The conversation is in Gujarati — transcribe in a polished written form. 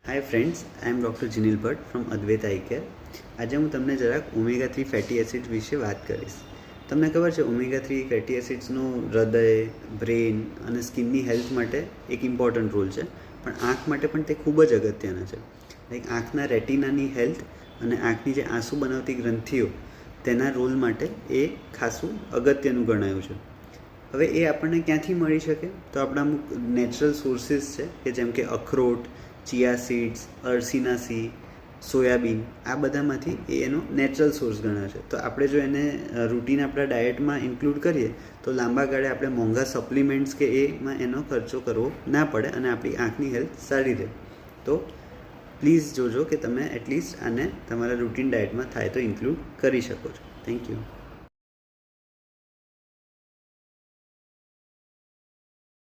Hi friends, I am doctor Jinil Bhatt from Advait I care. આજે હું તમને જરાક ઓમેગા 3 ફેટી એસિડ વિશે વાત કરીશ. તમને ખબર છે ઓમેગા 3 ફેટી એસિડ્સનો હૃદય, બ્રેઇન અને સ્કિનની હેલ્થ માટે એક ઇમ્પોર્ટન્ટ રોલ છે, પણ આંખ માટે પણ તે ખૂબ જ અગત્યના છે. લાઈક આંખના રેટિનાની હેલ્થ અને આંખની જે આંસુ બનાવતી ગ્રંથિઓ તેના રોલ માટે એ ખાસું અગત્યનું ગણાયું છે. હવે એ આપણને ક્યાંથી મળી શકે? તો આપણા અમુક નેચરલ સોર્સિસ છે કે જેમ કે અખરોટ, ચિયા સીડ્સ, અરસીના, સોયાબીન, આ બધામાંથી એ એનો નેચરલ સોર્સ ગણાય છે. તો આપણે જો એને રૂટીન આપણા ડાયટમાં ઇન્ક્લુડ કરીએ તો લાંબા ગાળે આપણે મોંઘા સપ્લિમેન્ટ્સ કે એમાં એનો ખર્ચો કરવો ના પડે અને આપણી આંખની હેલ્થ સારી રહે. તો પ્લીઝ જોજો કે તમે એટલીસ્ટ આને તમારા રૂટીન ડાયટમાં થાય તો ઇન્ક્લુડ કરી શકો છો. Thank you.